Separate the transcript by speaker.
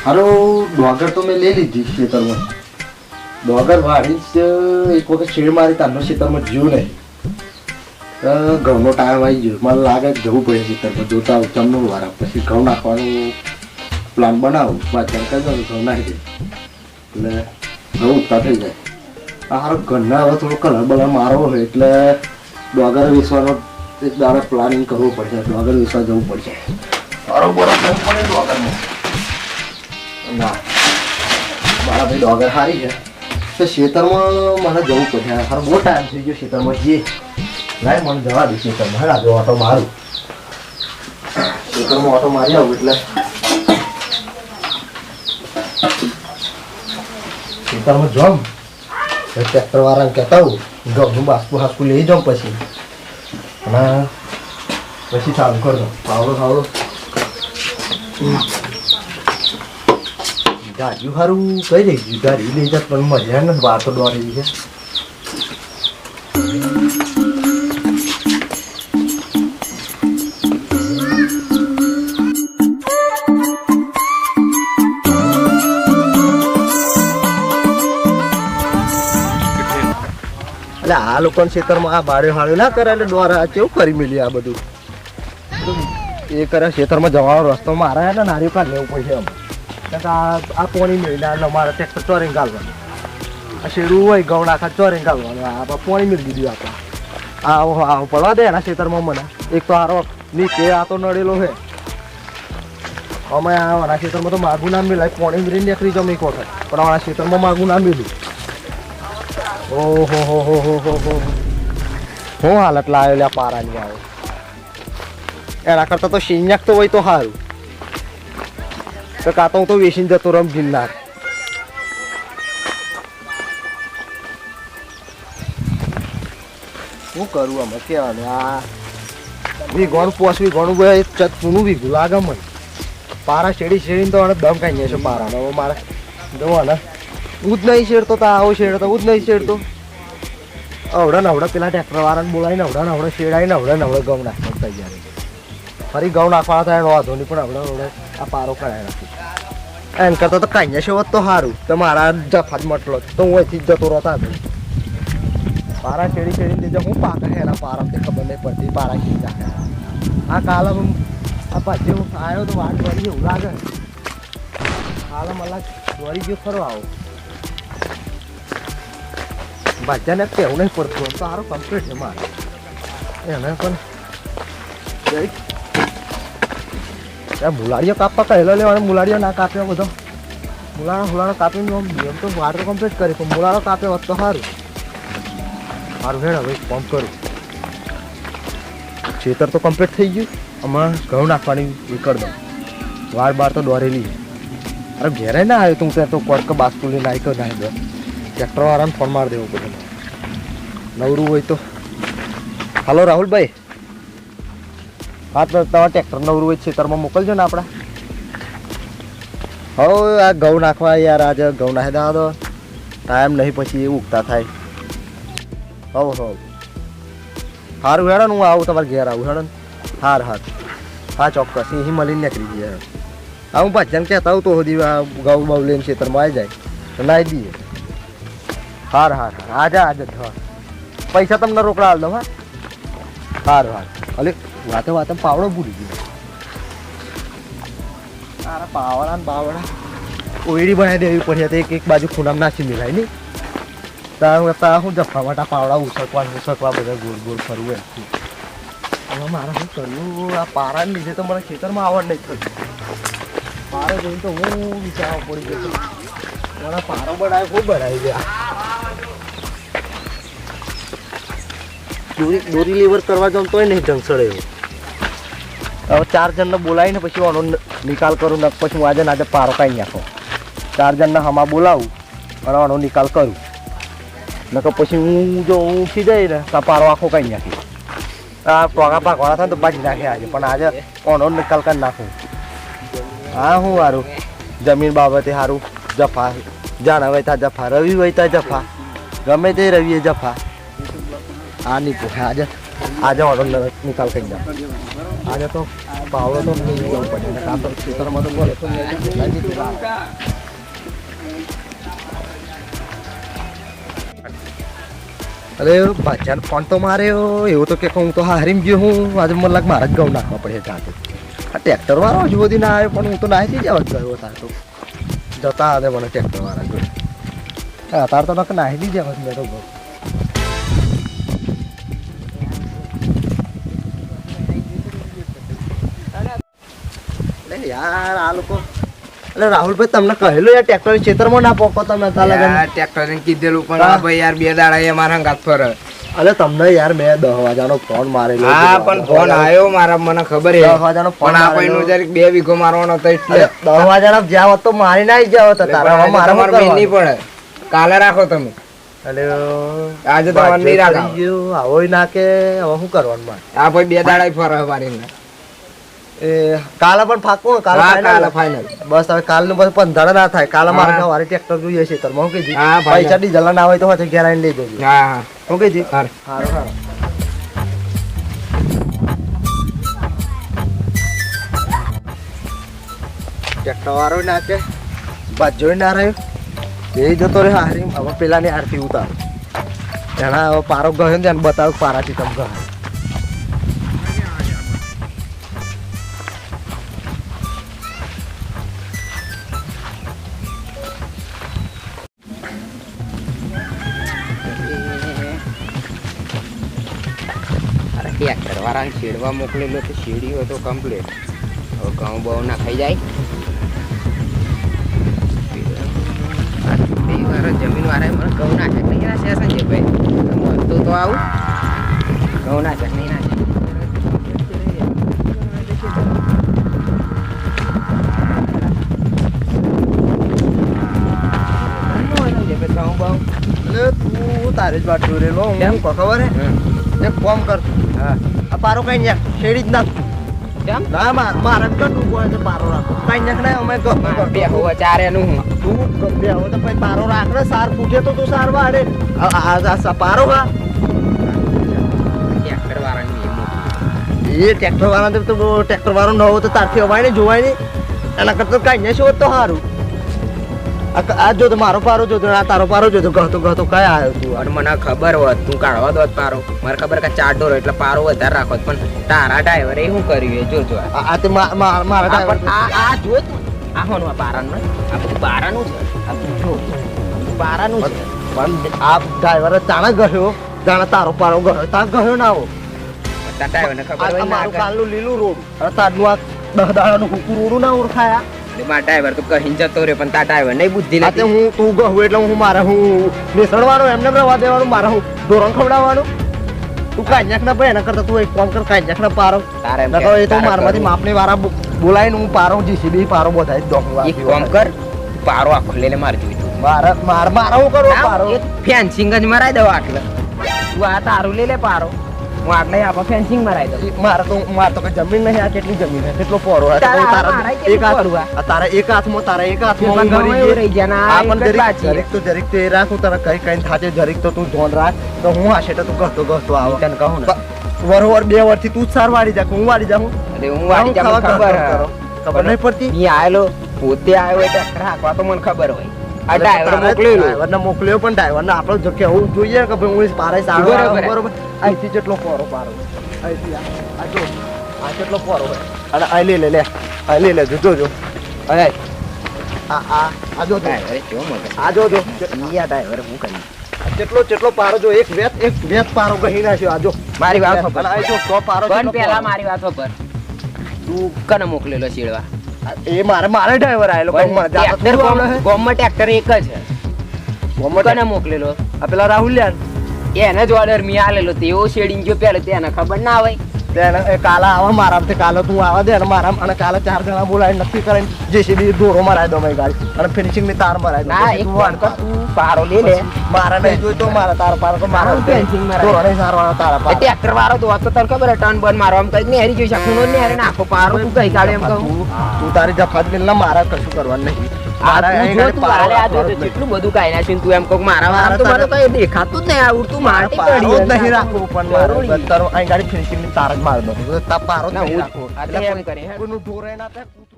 Speaker 1: હારો ડોગર તો મેં લઈ લીધી ખેતરમાં. ડોગર વાળી જ એક વખત શેડ મારી તારનો ખેતરમાં જ્યું નહીં. ઘઉંનો ટાઈમ આવી ગયો, મને લાગે જવું પડે ખેતરમાં જોતા આવું ચમનું વાળા પછી ઘઉં નાખવાનું પ્લાન બનાવું. પાછળ કહી દઉં ઘઉં નાખી દે એટલે ઘઉં ઉગતા થઈ જાય. આ હારો ઘરના હવે થોડો કલર બલર મારવો હોય એટલે ડોગર વેચવાનો એક દાડે પ્લાનિંગ કરવું પડશે. ડોગર વેચવા જવું પડશે. સારો બરાબર જવું પડે ડોગરમાં. ના મારા ભાઈ ડોગર સારી છે તો ખેતરમાં મને જવું પડશે. હારો બહુ ટાઈમ થઈ ગયો ખેતરમાં જઈએ. લાય મને જવા દે ખેતરમાં. હા જો ઓટો મારું ખેતરમાં ઓટો મારી આવું એટલે ખેતરમાં જમ ટ્રેક્ટર વાળાને કહેતા આવું ઘઉંનું બાસ્પું હાસ્પું લઈ જાઉં પછી અને પછી ચાલુ કરી દઉં. ફાવડો ગાડીઓ સારું કઈ દઈશું. ગાડી લઈ જાત પણ મજા ને વાતો દોડી છે. એટલે આ લોકોને ખેતરમાં આ બાળ્યો હાળ્યો ના કરે એટલે દ્વારા કેવું કરી મેલ્યું આ બધું એ કરે. ખેતરમાં જવાનો રસ્તો મારા ને નારિયું કાઢ લેવું પડશે એમ. આ પોણી મેળવી મારે ટ્રેક્ટર ચોરીને ગાલવાનું. આ શેડું હોય ઘઉં નાખા ચોરીને ગાલવાનું. આ પોણી મેળવી દીધું આપણે. આવો પડવા દે એના ખેતરમાં મને. એક તો હારો નીચે આ તો નડેલો છે. અમે આના ખેતરમાં તો માગું ના મેળાય. પોણી મેળવી નીકળી જાઉં એક વખત પણ આના ખેતરમાં માગું ના મેળ્યું. ઓહો હો હું હાલત લાવેલી આ પારાની આવે. એના કરતાં તો શિન્યાક તો હોય તો સારું. તો કાં તો હું તો વેચીને જતો રમ ગિરનાર. શું કરું અમે કહેવાનું આ વીઘોણું પોસવી ઘણું ચૂનું વીઘું લાગે મને. પારા શેડીને તો દમ કાઢીએ છે પારાનો. હવે મારે જોવા ને ઉદ નહીં શેડતો તો આવો શેડતો ઉદ નહીં શેડતો. અવડા ને અવડા પેલા ટ્રેક્ટર વાળાને બોલાવીને અવડા ને અવડા શેડાઈને અવડા ને અવડા ઘઉં નાખવા તૈયાર. ફરી ઘઉં નાખવાના થાય એનો વાંધો નહીં પણ અવડા આ પારો કરાવી નાખી. એમ કરતા તો કાંઈ છે હોત તો સારું. તો મારા જફાત મટલો તો હું અહીંથી જ જતો રહેતા. પારા શેડીને દીધા હું પાક એના પારા તે ખબર નહીં પડતી. પારા શેડી નાખે આ કાલે આ પાછી આવ્યો તો વાટ વળી એવું લાગે. કાલે મને વળી ગયો ખરો આવો. ભાજ્યાને કહેવું નહીં પડતું તો સારું કમ્પ્લીટ છે મારે. એને પણ ત્યાં મુલાડીઓ કાપવા કહેલો લેવાનો. મુલાડીઓ ના કાપ્યો બધો. મુલાડો કાપીને એમ તો વાટો કમ્પ્લીટ કરી પણ મુલાડો કાપ્યો હોત તો સારું. સારું હેડ હવે કોમ કરું. ખેતર તો કમ્પ્લીટ થઈ ગયું. હમણાં ઘઉં નાખવાની કરી દઉં. વાર બાર તો દોરેલી. અરે ઘેરે ના આવ્યો તું ત્યાં તો કોડક બાસ્કુલી નાખ્યો નાખી દો. ટ્રેક્ટર વાળાને ફોન મારી દેવો પડે. નવરું હોય તો હાલો રાહુલભાઈ. હા તો તમારે ટ્રેક્ટર નવરું હોય ખેતરમાં મોકલજો ને આપણા. હવે આ ઘઉં નાખવા યાર આજે ઘઉં નાખી દા તો ટાઈમ નહીં પછી એ ઉગતા થાય. હવ સારું હેડો હું આવું તમારે ઘેર આવું હેડો. હા ચોક્કસ અહીં મળીને નીકળી જઈએ. હા હું ભાજ્યાને કહેતા આવું તો સુધી ઘઉં બહુ લઈને ખેતરમાં આવી જાય તો નાહી દઈએ. હાર આજે હા પૈસા તમને રોકડા હાલ દઉં. હા અલે વાતે પાવડો ભૂલી ગયો. સારા પાવડા ને બાવડા ઓયડી બનાવી દેવી પડે. એક બાજુ ખૂણામાં નાસી મિલાય નહીં. ત્યાં હું જફા માટે પાવડા ઉછકવા બધા ગોળ ફરવું એમ. હવે મારે શું કરવું? આ પારાને લીધે તો મને ખેતરમાં આવડ નહીં થયું. પારો જોઈને તો હું વિચારવા પડી ગયો. મને પારો બનાવે ખૂબ બનાવી ગયા. દોરી લેવર કરવા જાઉં તોય નહીં જંગસળ એવું. હવે 4 જણને બોલાવીને પછી આનો નિકાલ કરું ને પછી હું આજે પારો કાઢી નાખો. 4 જણને હમા બોલાવું અને આનો નિકાલ કરું ને તો પછી હું જો ઉઠી જાય ને તો પારો આખો કાઢી નાખી. આ ટોકા પાકવાના થાય તો બાજી નાખે આજે. પણ આજે આનો નિકાલ કરી નાખું. હા હું સારું જમીન બાબતે સારું. જફા જાણ હોય ત્યાં જફા, રવિ હોય ત્યાં જફા, ગમે તે રવિએ જફા. આ નહીં આજે ઓર્ડર નિકાલ કરી દો. આજે તો પાવડો તો નહીં જવું પડે ને કાં તો ખેતરમાં તો બોલે તો અરે ભાજન ફોન તો માર્યો એવું તો કે હું તો હારીમ ગયો હું આજે મને લાગ મારા જ ઘઉં નાખવા પડે જાતે આ ટ્રેક્ટર વાળો હજુ સુધી ના આવ્યો પણ હું તો નાહી જવા જ ગયો તાર તો જતા આવે મને ટ્રેક્ટર વાળા જોડે તાર તો નાહી જવા જ મેં તો ઘઉં યાર આ લોકો એટલે રાહુલભાઈ તમને કહેલું યાર ટ્રેક્ટર ખેતરમાં ના પોકો તમે
Speaker 2: ટ્રેક્ટર ને કીધેલું પણ ભાઈ યાર 2 દાડા એ મારા ગાત પર
Speaker 1: અરે તમને યાર મેં 10 વાગ્યાનો ફોન મારેલો
Speaker 2: હા પણ ફોન આવ્યો મારા મને ખબર છે
Speaker 1: 10 વાગ્યાનો ફોન
Speaker 2: પણ આપણને જરીક 2 વીઘો મારવાનો હતો એટલે
Speaker 1: 10 વાગ્યાનો જાવ તો મારી નાઈ જાવ તો તારા મારા
Speaker 2: મેં નહીં પડે કાલે રાખો તમે
Speaker 1: અલે
Speaker 2: આજે તો મને નહીં રાખો
Speaker 1: આવોય ના કે હવે શું કરવાનું મારે
Speaker 2: આ ભાઈ 2 દાડા ફરવા મારીને
Speaker 1: એ કાલે પણ ફાકું કાલે
Speaker 2: ફાઇનલ
Speaker 1: બસ હવે કાલનું બસ 15 ના થાય કાલે મારે સવારે ટ્રેક્ટર જોઈએ છે તર હું કીધી પૈસા ડીઝલ ના હોય તો હોય ઘેર આવીને લઈ જજો
Speaker 2: હા હા
Speaker 1: હું કીધી
Speaker 2: હારું
Speaker 1: હારું ટ્રેક્ટર વાળો ના કે બાજુ ના રહ્યો એ જતો રે હારી હવે પેલાની આરતી ઉતાર એના હવે પારો ગયો ને એને બતાવ પારાથી તમ ગયો
Speaker 2: ટ્રેક્ટર વાળાને શેડવા મોકલેલો તો શેડ્યો હતો કમ્પ્લીટ હવે ઘઉં બહુ ના ખાઈ જાય જમીન વાળા મને ઘઉં ના ચટણી નાખે સંજયભાઈ મળતું તો આવું ઘઉં ના ચટણી નાખે
Speaker 1: તું તારે જ વાત જોરેલો હું ખબર હે એક ફોર્મ કર આ પારો કઈ નાખ શેડી જ નાખ
Speaker 2: કેમ
Speaker 1: ના મારે કટું હોય તો પારો રાખો કઈ નાખ ને અમે
Speaker 2: બે હોવા ચાર એનું હું
Speaker 1: તું બે હવે તો પછી પારો રાખ ને સાર પૂછે તો તું સાર વાળે આ પારો હા
Speaker 2: ટ્રેક્ટર વાળાની
Speaker 1: એ ટ્રેક્ટર વાળા તો ટ્રેક્ટર વાળો ન હોય તો તારથી અવાય ને જોવાય નહીં એના કરતા કઈ નહીં શું તો સારું આ જો તો મારો પારો જો આ તારો પારો જો તો ગહતો કઈ આવ્યો તું
Speaker 2: અને મને ખબર હોત તું કાઢવા દોત પારો મારે ખબર કે 4 ઢોર એટલે પારો વધારે રાખો પણ તારા ડ્રાઈવરે શું કર્યું એ જોજો
Speaker 1: આ તે મારા ડ્રાઈવર
Speaker 2: આ જો તું આ હોનું આ બારાનું આ બધું બારાનું છે આ જો બારાનું છે
Speaker 1: પણ આ ડ્રાઈવર તાણા ગયો જાણે તારો પારો ગયો તા ગયો ના આવો
Speaker 2: તા ડ્રાઈવરને ખબર હોય
Speaker 1: મારું કાલનું લીલું રોડ અને તારનું આ 10 દાડાનું કુકુ રોડું ના ઓળખાયા
Speaker 2: મારા ડ્રાઈવર તો કહીને જતો રહ્યો પણ તાર ડ્રાઈવર નહીં બુદ્ધિ નથી
Speaker 1: હું તું ગયું એટલે હું બેસણવાનું એમને રવા દેવાનું મારે હું ધોરણ ખવડાવવાનું તું કાંજાક ના ભાઈ એના કરતા તું એક કામ કર કાંજાક ના પારો
Speaker 2: તારે એમ
Speaker 1: એ તો મારમાંથી માપની વાળા બોલાવીને હું પારો જીસીબી પારો બધાય દોમ
Speaker 2: એક કામ કર પારો આખો લઈને માર જોઈ તું
Speaker 1: મારા હું કરું પારો
Speaker 2: ફેન્સિંગ જ મરાઈ દઉં આટલે તું આ તારું લઈ લે પારો હું આટલે આપા ફેન્સિંગ મરાઈ દઉં
Speaker 1: મારે તો કઈ જમીન નહીં આ કેટલી જમીન છે કેટલો પોરો તારા એક હાથમાં તારા એક હાથમાં
Speaker 2: રહી ગયા
Speaker 1: જરીક તો એ રાખું તારા કઈ કઈ થાતે જરીક તો તું ધોન રાખ તો હું આ સેટા તું ગહતો આવો
Speaker 2: તને કહું ને
Speaker 1: વરોવર 2 વર્ષથી તું જ સાર વાળી જા હું વાળી જાઉં
Speaker 2: અરે હું વાળી જા
Speaker 1: ખબર નહીં પડતી
Speaker 2: ઈ આયેલો પોતે આવ્યો એટલે રાખવા તો મને ખબર હોય આ ડ્રાઈવર
Speaker 1: મોકલ્યો પણ ડ્રાઈવરને આપણે જો કેવું જોઈએ કે ભાઈ હું પારે સારો બરોબર અહીંથી જેટલો પોરો પારો અહીંથી આ જો આ કેટલો પોરો હોય અને આ લે જોજો અરે આ જો આ જો
Speaker 2: ડ્રાઈવર હું કરી
Speaker 1: જેટલો પારો જો એક વેત પારો ગહી નાખ્યો આ જો
Speaker 2: મારી વાત ખબર
Speaker 1: આ જો તો પારો
Speaker 2: પહેલા મારી વાત ખબર તું કને મોકલેલો શેડવા
Speaker 1: એ મારે ડ્રાઈવર આવેલો
Speaker 2: ગોમમાં ટ્રેક્ટર એક જ છે કને મોકલેલો
Speaker 1: આ પેલા રાહુલિયાન
Speaker 2: એને જ ઓર્ડર મી આલેલો તેઓ શેડિંગ જો પહેલે તેને ખબર ના હોય
Speaker 1: તેને કાલે આવા મારા કાલે તું આવા દે અને મારા અને કાલે 4 જણા બોલાવી નક્કી કરીને જેસીબી દોરો મરાઈ દો મારી ગાડી અને ફિનિશિંગ ની તાર મરાઈ દો
Speaker 2: ના એક વાર તું પારો લે લે
Speaker 1: મારા નહીં જોઈ તો મારા તાર પારો તો મારા
Speaker 2: ફિનિશિંગ મરાઈ દોરો નહીં સારવાનો તારા પારો ટ્રેક્ટર વાળો તો તને ખબર ટર્ન બન મારો આમ કઈ ને હેરી જોઈ શકું ને હેરી નાખો પારો તું કઈ કાઢે એમ કહું
Speaker 1: તું તારી જફાત મિલ ના મારા કશું કરવાનું નહીં મારા
Speaker 2: તું
Speaker 1: અહીં
Speaker 2: જો,
Speaker 1: ગાડી
Speaker 2: તું
Speaker 1: પારો
Speaker 2: હાલે આ જો,
Speaker 1: રાખવાનો જ નહીં.
Speaker 2: કેટલું બધું કાંઈ નાખ્યું ને તું એમ કહું મારા વાળા તો મને કઈ દેખાતું જ નહીં આવડતું માટી
Speaker 1: પારો જ
Speaker 2: પડી
Speaker 1: નહીં રાખવું પણ મારે
Speaker 2: જરૂરી.
Speaker 1: તારો અહીં ગાડી ફિનિશિંગ તાર જ માર દો તાર પારો જ
Speaker 2: ના,
Speaker 1: નહીં
Speaker 2: હું
Speaker 1: રાખવો
Speaker 2: એટલે એમ કરે હે.
Speaker 1: કોઈનું ઢોરાય ના થાય, કૂતરું